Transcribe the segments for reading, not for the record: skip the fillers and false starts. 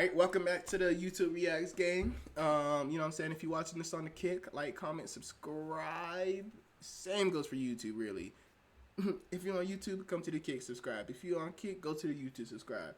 Hey, welcome back to the YouTube Reacts game. You know what I'm saying? If you're watching this on the Kick, like, comment, subscribe. Same goes for YouTube, really. If you're on YouTube, come to the Kick, subscribe. If you're on Kick, go to the YouTube, subscribe.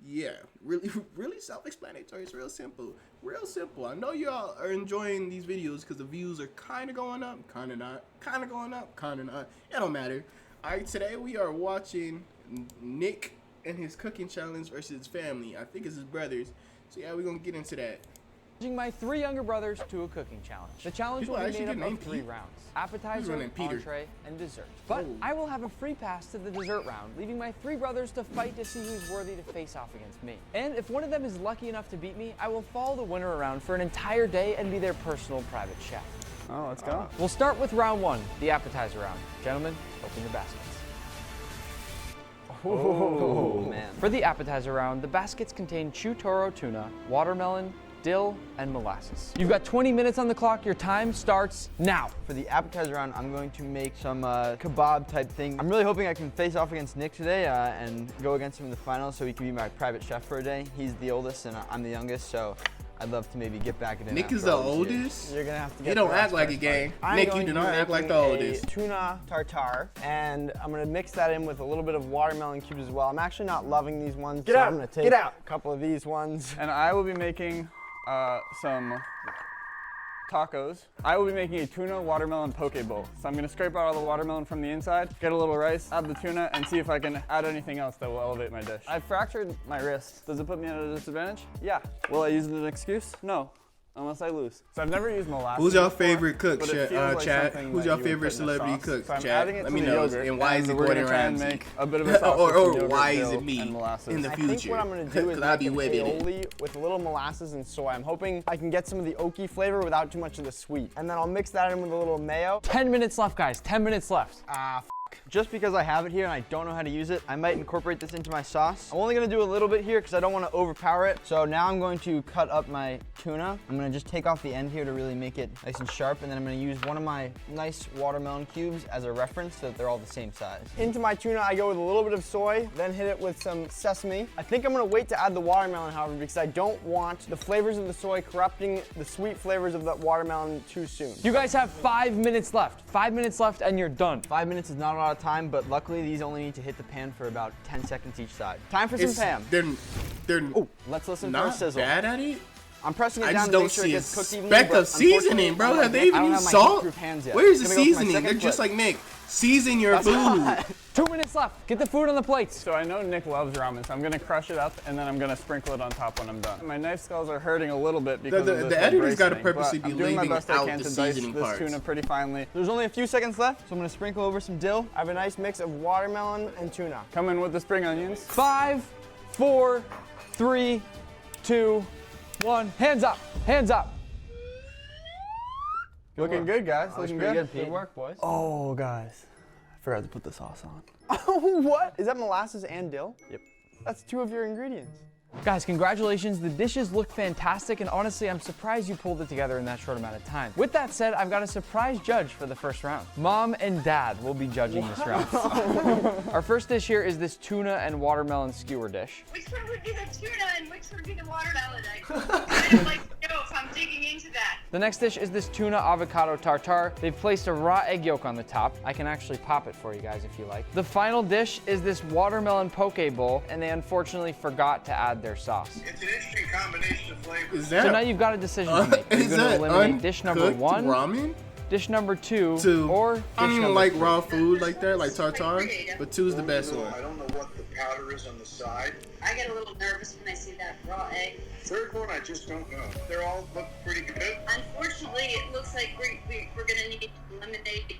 Yeah, really self-explanatory. It's real simple. Real simple. I know y'all are enjoying these videos because the views are kind of going up, kind of not. Kind of going up, kind of not. It don't matter. All right, today we are watching Nick and his cooking challenge versus his family. I think it's his brothers. So yeah, we're gonna get into that. My 3 younger brothers to a cooking challenge. The challenge will be made up of 3 rounds: appetizer, entree, and dessert. But I will have a free pass to the dessert round, leaving my 3 brothers to fight to see who's worthy to face off against me. And if one of them is lucky enough to beat me, I will follow the winner around for an entire day and be their personal private chef. Oh, let's go. We'll start with round 1, the appetizer round. Gentlemen, open your baskets. Oh, man. For the appetizer round, the baskets contain chutoro tuna, watermelon, dill, and molasses. You've got 20 minutes on the clock. Your time starts now. For the appetizer round, I'm going to make some kebab type thing. I'm really hoping I can face off against Nick today and go against him in the finals so he can be my private chef for a day. He's the oldest and I'm the youngest, so I'd love to maybe get back at him. Nick is the oldest? You're gonna have to get. He don't act like a game. Nick, you do not act like the oldest. Tuna tartare, and I'm gonna mix that in with a little bit of watermelon cubes as well. I'm actually not loving these ones, so I'm gonna take a couple of these ones. And I will be making some tacos. I will be making a tuna watermelon poke bowl. So I'm gonna scrape out all the watermelon from the inside, get a little rice, add the tuna, and see if I can add anything else that will elevate my dish. I fractured my wrist. Does it put me at a disadvantage? Yeah. Will I use it as an excuse? No. Unless I lose. So I've never used molasses. Who's your before, favorite cook, like Chad? Who's your favorite celebrity cook, so I'm Chad? adding it Let to me the know. yogurt, And why is it we're Gordon gonna try and Ramsay? make a bit of a sauce or with why is dill it me and molasses. in the I future? think what I'm gonna do is I'll be make an whipping it. aioli with a little molasses and soy. I'm hoping I can get some of the oaky flavor without too much of the sweet. And then I'll mix that in with a little mayo. 10 minutes left, guys. 10 minutes left. Just because I have it here and I don't know how to use it, I might incorporate this into my sauce. I'm only gonna do a little bit here because I don't want to overpower it. So now I'm going to cut up my tuna. I'm gonna just take off the end here to really make it nice and sharp, and then I'm gonna use one of my nice watermelon cubes as a reference so that they're all the same size. Into my tuna, I go with a little bit of soy, then hit it with some sesame. I think I'm gonna wait to add the watermelon, however, because I don't want the flavors of the soy corrupting the sweet flavors of the watermelon too soon. You guys have 5 minutes left. 5 minutes left and you're done. 5 minutes is not a lot of time, but luckily these only need to hit the pan for about 10 seconds each side. Time for some Pam. They're Let's listen for a not sizzle. bad at it. I'm pressing it I down just to make don't sure see it a gets cooked evenly. speck but of seasoning, bro. Have they even used salt? Where's the seasoning? They're just like Nick. Season your food. 2 minutes left. Get the food on the plates. So I know Nick loves ramen, so I'm gonna crush it up and then I'm gonna sprinkle it on top when I'm done. My knife skulls are hurting a little bit because of this the editor's got to bracelet, purposely but be I'm doing my leaving best I out can the to dice seasoning this parts. tuna pretty finely. There's only a few seconds left, so I'm gonna sprinkle over some dill. I have a nice mix of watermelon and tuna. Come in with the spring onions. 5, 4, 3, 2, 1. Hands up. Hands up. Looking good, guys. Looking good. Good work, boys. Oh, guys. I forgot to put the sauce on. Oh, what? Is that molasses and dill? Yep. That's 2 of your ingredients. Guys, congratulations. The dishes look fantastic, and honestly, I'm surprised you pulled it together in that short amount of time. With that said, I've got a surprise judge for the first round. Mom and Dad will be judging this round. Our first dish here is this tuna and watermelon skewer dish. Which one would be the tuna and which would be the watermelon? I would like to know if I'm digging into that. The next dish is this tuna avocado tartare. They've placed a raw egg yolk on the top. I can actually pop it for you guys if you like. The final dish is this watermelon poke bowl, and they unfortunately forgot to add their sauce. It's an interesting combination of flavors. Is that So now you've got a decision to make. Are you is going to that eliminate dish number uncooked 1, ramen? dish number 2, or dish I don't even number like 3? raw food like that, like tartare, but 2's the best one. I don't know what the powder is on the side. I get a little nervous when I see that raw egg. Third one, I just don't know. They're all look pretty good. Unfortunately, it looks like we're going to need to eliminate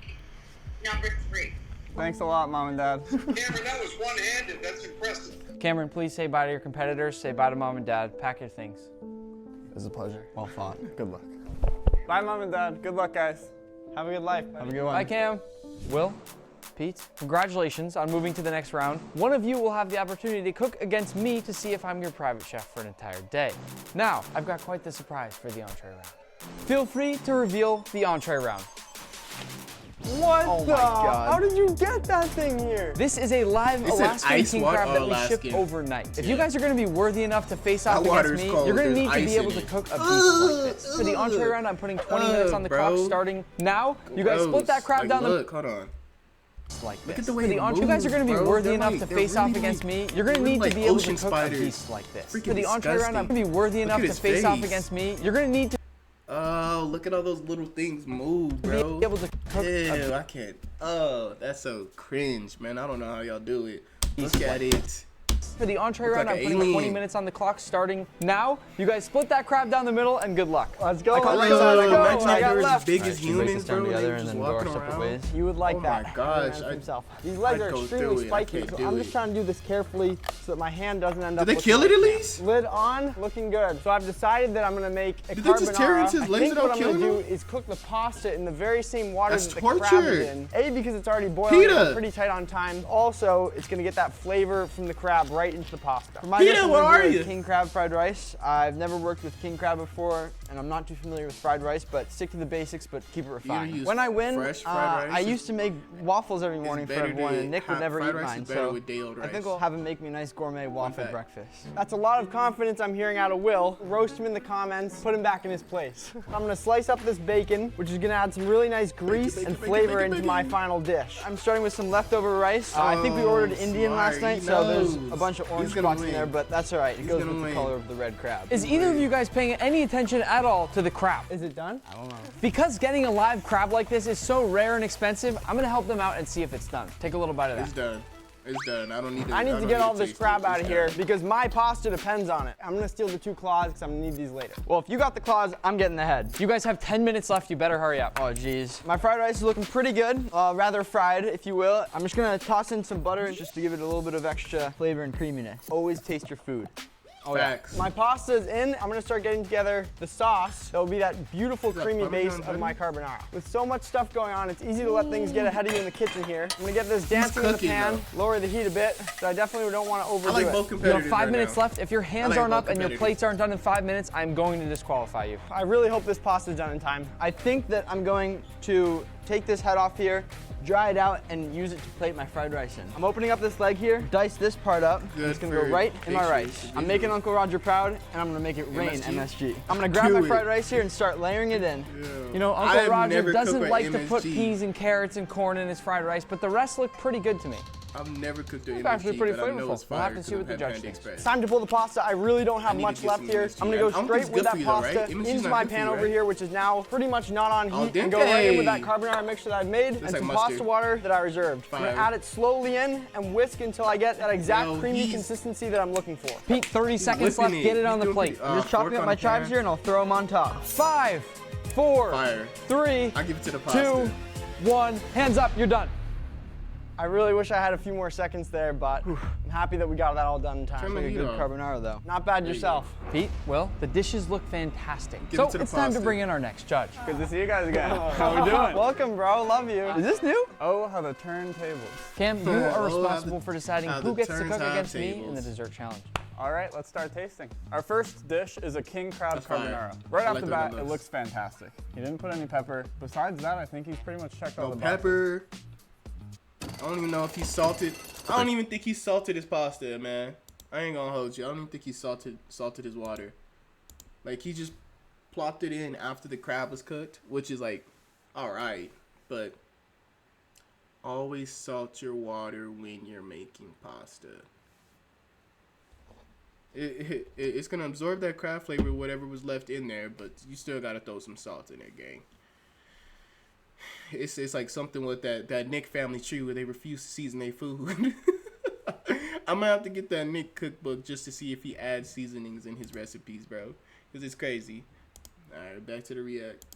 number 3. Thanks a lot, Mom and Dad. Cameron, that was one-handed. That's impressive. Cameron, please say bye to your competitors. Say bye to Mom and Dad. Pack your things. It was a pleasure. Well fought. Good luck. Bye, Mom and Dad. Good luck, guys. Have a good life. Have a good one. Bye, Cam. Will, Pete, congratulations on moving to the next round. One of you will have the opportunity to cook against me to see if I'm your private chef for an entire day. Now, I've got quite the surprise for the entree round. Feel free to reveal the entree round. What the? God. How did you get that thing here? This is a live Alaskan king crab that we Alaskan. shipped overnight. If you guys are going to be worthy enough to face off That against me, water's you're going to cold. need to There's be able ice to in it. cook a beef like this. For the entree round, I'm putting 20 minutes on the clock starting now. You guys split that crab down the... Look, hold on. Like Look this. at the way For the it entree, you guys are going to be moves, worthy bro. enough to They're face off really against like- me. You're going to they're need like to be able to ocean cook a spiders. beast like this. Freaking For the entree round, I'm going to be worthy enough to face off against me. You're going to need to Oh, look at all those little things move, bro. be able to cook Ew, I can't. Oh, that's so cringe, man. I don't know how y'all do it. Look at it. For the entree Looks round, like I'm an putting 20 alien. minutes on the clock starting now. You guys split that crab down the middle and good luck. Let's go. Imagine I got they were as left. big as Alright, should we break humans, this down bro. together They were and just then go our walking separate around. ways? You would like Oh that. my gosh, For I- himself. These legs I'd are go extremely through it. I spiky, can't so do I'm it. just trying to do this carefully so that my hand doesn't end up. Did they looking kill like it at that. least? Lid on, looking good. So I've decided that I'm gonna make a Did they just tear carbonara. into his I legs think without what I'm gonna killing do is cook the pasta in the very same water That's that the crab torture. is in. A, because it's already boiling, Peter. I'm pretty tight on time. Also, it's gonna get that flavor from the crab right into the pasta. For my Peter, dish, I'm where gonna are do a you? king crab fried rice. I've never worked with king crab before, and I'm not too familiar with fried rice, but stick to the basics, but keep it refined. use When I win, fresh fried rice? I used to make waffles every morning for better everyone, to and Nick would have never fried eat rice is mine, better so with day-old I rice. think we'll have him make me a nice gourmet waffle fact. breakfast. That's a lot of confidence I'm hearing out of Will. Roast him in the comments, put him back in his place. I'm gonna slice up this bacon, which is gonna add some really nice grease bacon, and bacon, flavor bacon, into bacon. my final dish. I'm starting with some leftover rice. I think we Oh, ordered Indian last smart. night, He so there's knows. a bunch of He's orange gonna spots in win. there, but that's all right. It He's goes gonna with the win. color of the red crab. Is either of you guys paying any attention at all to the crab? Is it done? I don't know. Because getting a live crab like this is so rare and expensive, I'm gonna help them out and see if it's done. Take a little bite of It's that. done. It's done. I don't need to. I need to don't get all this taste crab it. out of It's here done. because my pasta depends on it. I'm gonna steal the 2 claws because I'm gonna need these later. Well, if you got the claws, I'm getting the head. You guys have 10 minutes left. You better hurry up. Oh, geez. My fried rice is looking pretty good, rather fried, if you will. I'm just gonna toss in some butter just to give it a little bit of extra flavor and creaminess. Always taste your food. Oh, Facts. Yeah. My pasta is in. I'm gonna start getting together the sauce. That will be that beautiful that creamy base Parmesan of my butter? carbonara. With so much stuff going on, it's easy to let things get ahead of you in the kitchen here. I'm gonna get this dancing in the cooking, pan, though. lower the heat a bit, so I definitely don't want to overdo I like it. both You competitors. have 5 right minutes now. left. If your hands like aren't both up and your competitors. plates aren't done in 5 minutes, I'm going to disqualify you. I really hope this pasta's done in time. I think that I'm going to take this head off here, dry it out, and use it to plate my fried rice in. I'm opening up this leg here, dice this part up. Good It's gonna go for right in my pictures. rice. I'm making Uncle Roger proud, and I'm gonna make it rain MSG? MSG. I'm gonna grab Do my fried it. rice here and start layering it in. You know, I Uncle have Roger never doesn't cooked with like to put MSG. peas and carrots and corn in his fried rice, but the rest look pretty good to me. I've never cooked the It's actually MSG, pretty but I know flavorful. it's We'll fire have to see 'cause what the I've had judge Panda thinks. Express. It's time to pull the pasta. I really don't have need to much get left some here. MSG. I'm gonna I go don't think straight it's with good that for you though, right? pasta MSG 's into not my good for pan you, over right? here, which is now pretty much not on Al heat, and go right in with that dente. carbonara mixture that I've made and like some mustard. pasta water that I reserved. I'm gonna Fire. add it slowly in and whisk until I get that exact Yo, creamy he's- consistency that I'm looking for. Pete, 30 seconds whipping left. it. Get it on He's the doing plate. pretty- I'm just chopping fork up on my the chives pan. here and I'll throw them on top. 5, 4, Fire. 3, I give it to the pasta. 2, 1. Hands up. You're done. I really wish I had a few more seconds there, but I'm happy that we got that all done in time. Turn the Like a heat good on. carbonara though. Not bad you yourself. Pete, Will, the dishes look fantastic. Give So it to the it's time to pasta. bring in our next judge. Good to see you guys again. How we doing? Welcome, bro. Love you. Is this new? Oh, how the turntables. Cam, you are Oh, responsible for deciding how who the gets to turns cook have against me in the tables. dessert challenge. All right, let's start tasting. Our first dish is a king crab That's fire. carbonara. Right I off like the the way bat, that it looks. looks fantastic. He didn't put any pepper. Besides that, I think he's pretty much checked all No the boxes. pepper. I don't even know if he salted. I don't even think he salted his pasta, man. I ain't gonna hold you. I don't even think he salted his water. Like he just plopped it in after the crab was cooked, which is like, all right, but always salt your water when you're making pasta. It's gonna absorb that crab flavor, whatever was left in there, but you still gotta throw some salt in there, gang. It's like something with that Nick family tree where they refuse to season their food. I'm gonna have to get that Nick cookbook just to see if he adds seasonings in his recipes, bro. Because it's crazy. Alright, back to the react.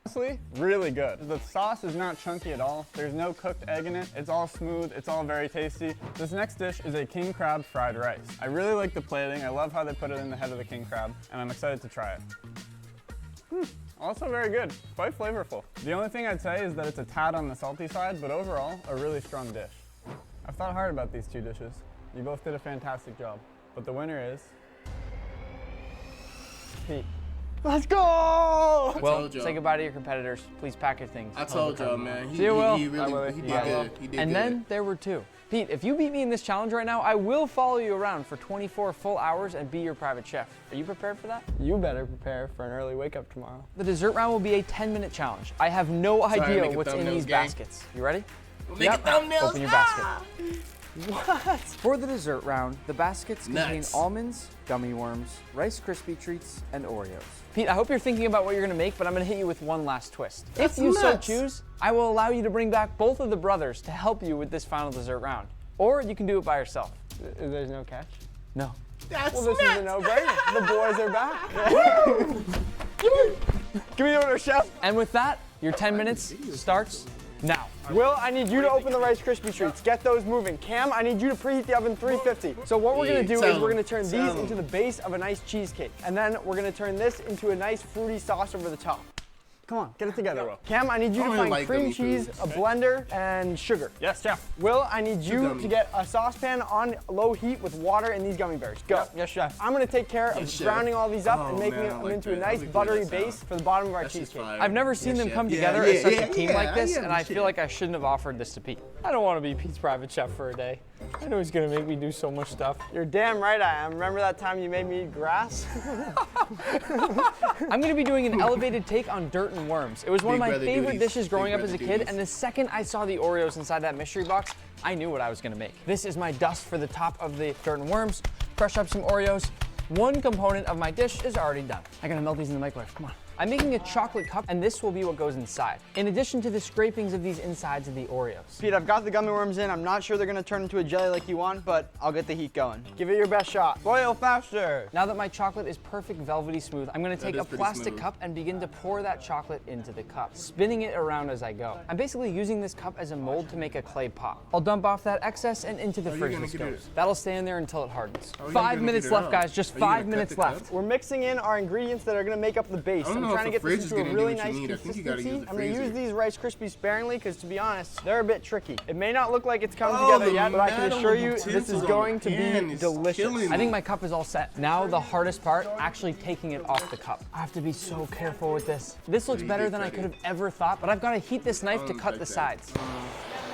Honestly, really good. The sauce is not chunky at all. There's no cooked egg in it. It's all smooth. It's all very tasty. This next dish is a king crab fried rice. I really like the plating. I love how they put it in the head of the king crab, and I'm excited to try it. Also very good, quite flavorful. The only thing I'd say is that it's a tad on the salty side, but overall, a really strong dish. I've thought hard about these two dishes. You both did a fantastic job, but the winner is Pete. Let's go! Well, say goodbye to your competitors. Please pack your things. I told y'all, man. See you, Will. He did good. He did good. And then there were two. Pete, if you beat me in this challenge right now, I will follow you around for 24 full hours and be your private chef. Are you prepared for that? You better prepare for an early wake up tomorrow. The dessert round will be a 10-minute challenge. I have no idea what's in these baskets. You ready? Make a thumbnail. Open your basket. What? For the dessert round, the baskets contain almonds, gummy worms, Rice Krispie treats, and Oreos. Pete, I hope you're thinking about what you're gonna make, but I'm gonna hit you with one last twist. If you so choose, I will allow you to bring back both of the brothers to help you with this final dessert round. Or you can do it by yourself. There's no catch? No. Well, this is a no-brainer. The boys are back. Give me the order, chef. And with that, your 10 minutes starts now. Will, I need you to open the Rice Krispie treats. Get those moving. Cam, I need you to preheat the oven 350. So what we're gonna do is we're gonna turn these into the base of a nice cheesecake. And then we're gonna turn this into a nice fruity sauce over the top. Come on, get it together, Will. Cam, I need you to find cream cheese, a blender, and sugar. Yes, chef. Will, I need you to get a saucepan on low heat with water and these gummy bears. Go. Yes, chef. I'm gonna take care of grounding all these up and making them into a nice buttery base for the bottom of our cheesecake. I've never seen them come together as such a team like this, and I feel like I shouldn't have offered this to Pete. I don't want to be Pete's private chef for a day. I know he's gonna make me do so much stuff. You're damn right I am. Remember that time you made me eat grass? I'm gonna be doing an elevated take on dirt and worms. It was one of my favorite dishes growing up as a kid, and the second I saw the Oreos inside that mystery box, I knew what I was gonna make. This is my dust for the top of the dirt and worms. Crush up some Oreos. One component of my dish is already done. I gotta melt these in the microwave, come on. I'm making a chocolate cup, and this will be what goes inside, in addition to the scrapings of these insides of the Oreos. Pete, I've got the gummy worms in. I'm not sure they're gonna turn into a jelly like you want, but I'll get the heat going. Give it your best shot. Boil faster. Now that my chocolate is perfect velvety smooth, I'm gonna take a plastic cup and begin to pour that chocolate into the cup, spinning it around as I go. I'm basically using this cup as a mold to make a clay pot. I'll dump off that excess and into the fridge this goes. That'll stay in there until it hardens. 5 minutes left, guys, just 5 minutes left. We're mixing in our ingredients that are gonna make up the base. I'm trying to get this into a really nice consistency. I'm gonna use these Rice Krispies sparingly because, to be honest, they're a bit tricky. It may not look like it's come together yet, but I can assure you this is going to be delicious. I think my cup is all set. Now the hardest part, actually taking it off the cup. I have to be so careful with this. This looks better than I could have ever thought, but I've got to heat this knife to cut the sides.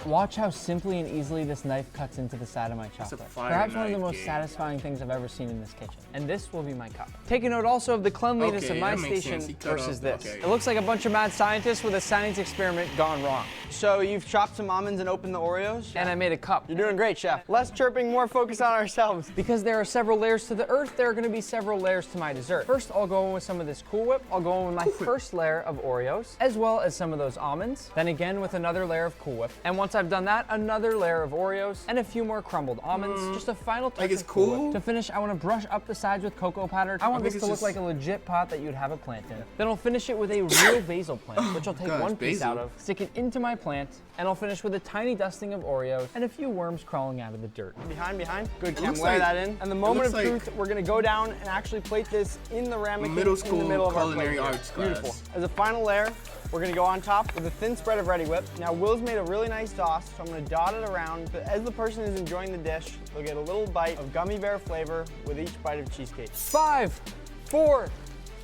Watch how simply and easily this knife cuts into the side of my chocolate. Perhaps one of the most satisfying things I've ever seen in this kitchen. And this will be my cup. Take a note also of the cleanliness of my station versus this. It looks like a bunch of mad scientists with a science experiment gone wrong. So you've chopped some almonds and opened the Oreos? And I made a cup. You're doing great, chef. Less chirping, more focus on ourselves. Because there are several layers to the earth, there are going to be several layers to my dessert. First, I'll go in with some of this Cool Whip. I'll go in with my first layer of Oreos, as well as some of those almonds. Then again with another layer of Cool Whip. And once I've done that, another layer of Oreos, and a few more crumbled almonds. Just a final touch of Cool Whip. To finish, I want to brush up the sides with cocoa powder. I want this to look like a legit pot that you'd have a plant in. Then I'll finish it with a real basil plant, which I'll take one piece out of, stick it into my plant, and I'll finish with a tiny dusting of Oreos and a few worms crawling out of the dirt. Behind. Good, Cam, lay that in. And the moment of truth, we're gonna go down and actually plate this in the ramekin in the middle of our plate. Beautiful. As a final layer, we're gonna go on top with a thin spread of Ready Whip. Now, Will's made a really nice sauce, so I'm gonna dot it around. But as the person is enjoying the dish, they'll get a little bite of gummy bear flavor with each bite of cheesecake. 5, 4,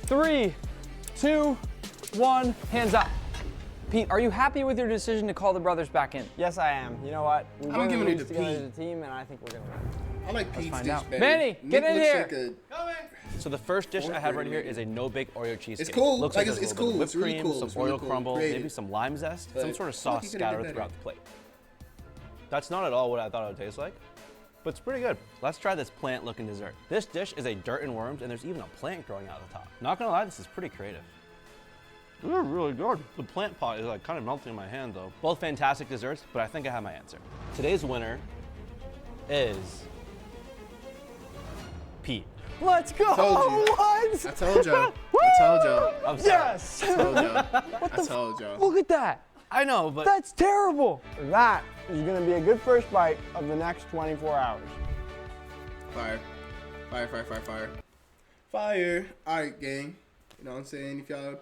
3, 2, 1, hands up. Pete, are you happy with your decision to call the brothers back in? Yes, I am. You know what? We I'm giving it to together Pete as a team, and I think we're gonna win. I like Pete's dish better. Manny, get in here. So the first dish I have right here is a no-bake Oreo cheesecake. It's cool. Looks like like it's a cool. whipped It's really cream, cool. some It's really Oreo cool. crumble, Creative. maybe some lime zest, some sort of I sauce think you could have scattered did throughout better. the plate. That's not at all what I thought it would taste like, but it's pretty good. Let's try this plant-looking dessert. This dish is a dirt and worms, and there's even a plant growing out of the top. Not gonna lie, this is pretty creative. They're really good. The plant pot is like kind of melting in my hand though. Both fantastic desserts, but I think I have my answer. Today's winner is Pete. Let's go! Told you. What? I told y'all. I told y'all. I'm sorry. Yes! I told y'all. I told y'all. Look at that. I know, but That's terrible. That is gonna be a good first bite of the next 24 hours. Fire. Fire, fire, fire, fire. Fire. Alright, gang. You know what I'm saying? If y'all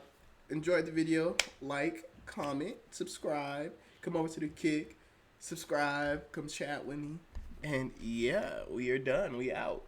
enjoyed the video, like, comment, subscribe, come over to the kick, subscribe, come chat with me. And yeah, we are done. We out.